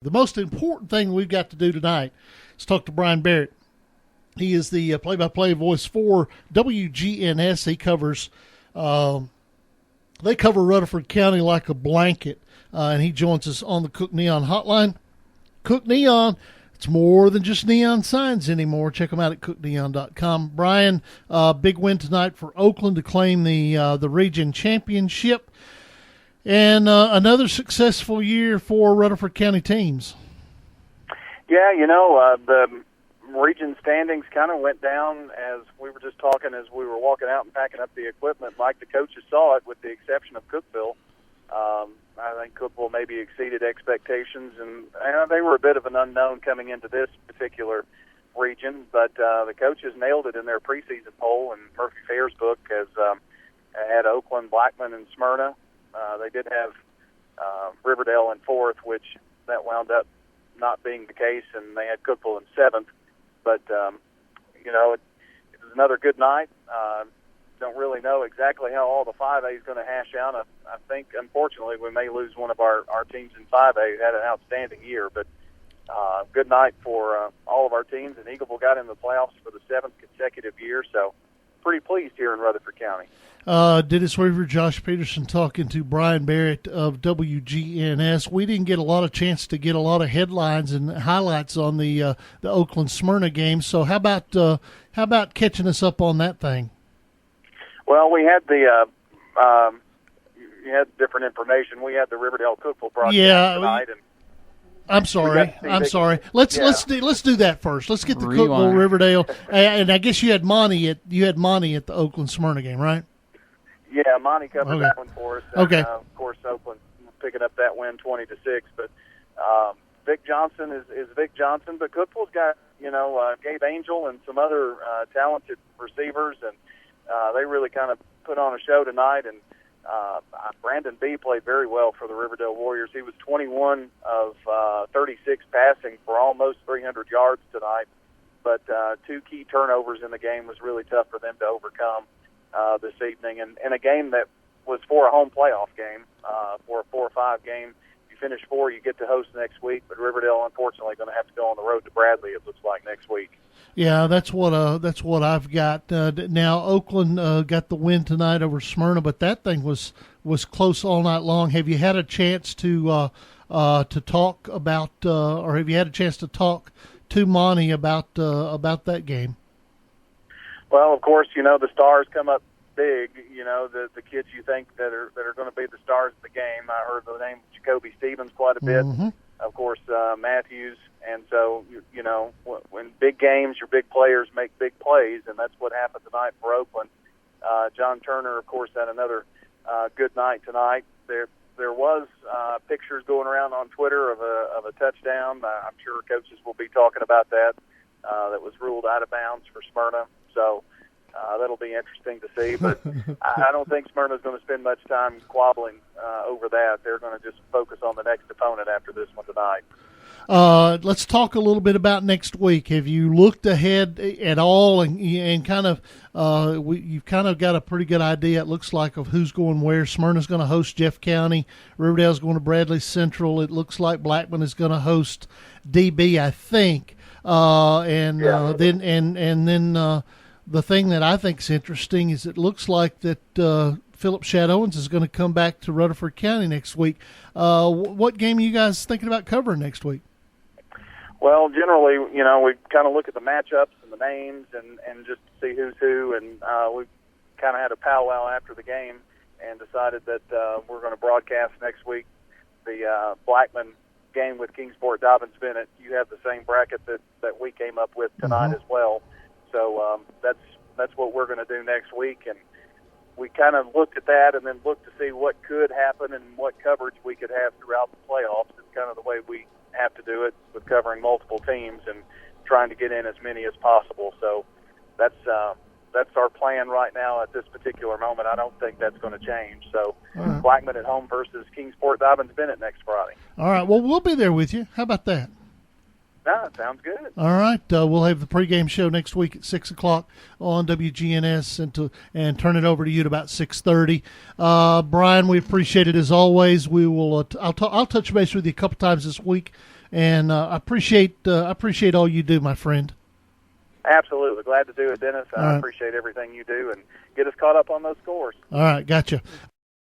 The most important thing we've got to do tonight is talk to Bryan Barrett. He is the play-by-play voice for WGNS. He covers they cover Rutherford County like a blanket, and he joins us on the Cook Neon hotline. Cook Neon, it's more than just neon signs anymore. Check them out at cookneon.com. Bryan, big win tonight for Oakland to claim the region championship, and another successful year for Rutherford County teams. Yeah, the region standings kind of went down as we were just talking as we were walking out and packing up the equipment. Like the coaches saw it, with the exception of Cookeville. I think Cookeville maybe exceeded expectations, and they were a bit of an unknown coming into this particular region. But the coaches nailed it in their preseason poll, and Murphy Fair's book has had Oakland, Blackman, and Smyrna. They did have Riverdale in fourth, which that wound up not being the case, and they had Cookeville in seventh. But, it was another good night. Don't really know exactly how all the 5A is going to hash out. I think, unfortunately, we may lose one of our teams in 5A who had an outstanding year. But good night for all of our teams. And Eagleville got in the playoffs for the 7th consecutive year, so pretty pleased here in Rutherford County. Dennis Weaver, Josh Peterson talking to Bryan Barrett of WGNS. We didn't get a lot of chance to get a lot of headlines and highlights on the Oakland Smyrna game. So how about catching us up on that thing? Well, we had you had different information. We had the Riverdale Cookeville broadcast tonight, and I'm sorry. Let's do that first. Let's get the Cookeville Riverdale, and I guess you had Monty at the Oakland Smyrna game, right? Yeah, Monty covered that one for us. And, of course, Oakland picking up that win 20-6. But Vic Johnson is Vic Johnson. But Cookeville's got Gabe Angel and some other talented receivers, and they really kind of put on a show tonight. And Brandon B played very well for the Riverdale Warriors. He was 21 of 36 passing for almost 300 yards tonight. But 2 key turnovers in the game was really tough for them to overcome this evening. And a game that was for a home playoff game, for a 4-5 game. If you finish 4, you get to host next week. But Riverdale, unfortunately, going to have to go on the road to Bradley, it looks like, next week. Yeah, that's what I've got. Now, Oakland got the win tonight over Smyrna, but that thing was close all night long. Have you had a chance to talk about, or have you had a chance to talk to Monty about that game? Well, of course, the stars come up big. The kids you think that are going to be the stars of the game. I heard the name Jacoby Stevens quite a bit. Mm-hmm. Of course, Matthews. And so, when big games, your big players make big plays, and that's what happened tonight for Oakland. John Turner, of course, had another good night tonight. There was pictures going around on Twitter of a touchdown. I'm sure coaches will be talking about that. That was ruled out of bounds for Smyrna. So that'll be interesting to see. But I don't think Smyrna's going to spend much time squabbling over that. They're going to just focus on the next opponent after this one tonight. Let's talk a little bit about next week. Have you looked ahead at all and kind of you've kind of got a pretty good idea, it looks like, of who's going where? Smyrna's going to host Jeff County. Riverdale's going to Bradley Central. It looks like Blackman is going to host DB, I think. Then the thing that I think is interesting is it looks like that Philip Shad-Owens is going to come back to Rutherford County next week. What game are you guys thinking about covering next week? Well, generally, we kind of look at the matchups and the names and just see who's who, and we kind of had a powwow after the game and decided that we're going to broadcast next week the Blackman game with Kingsport Dobbins-Bennett. You have the same bracket that we came up with tonight as well. So that's what we're going to do next week, and we kind of looked at that and then looked to see what could happen and what coverage we could have throughout the playoffs. It's kind of the way we have to do it, with covering multiple teams and trying to get in as many as possible. So that's our plan right now at this particular moment. I don't think that's going to change. So right. Blackman at home versus Kingsport Dobbins-Bennett next Friday. All right. Well, we'll be there with you. How about that? No, sounds good. All right. We'll have the pregame show next week at 6 o'clock on WGNS and turn it over to you at about 6:30. Bryan, we appreciate it as always. We will. I'll touch base with you a couple times this week and I appreciate all you do, my friend. Absolutely. Glad to do it, Dennis. All I right. appreciate everything you do, and get us caught up on those scores. All right, gotcha.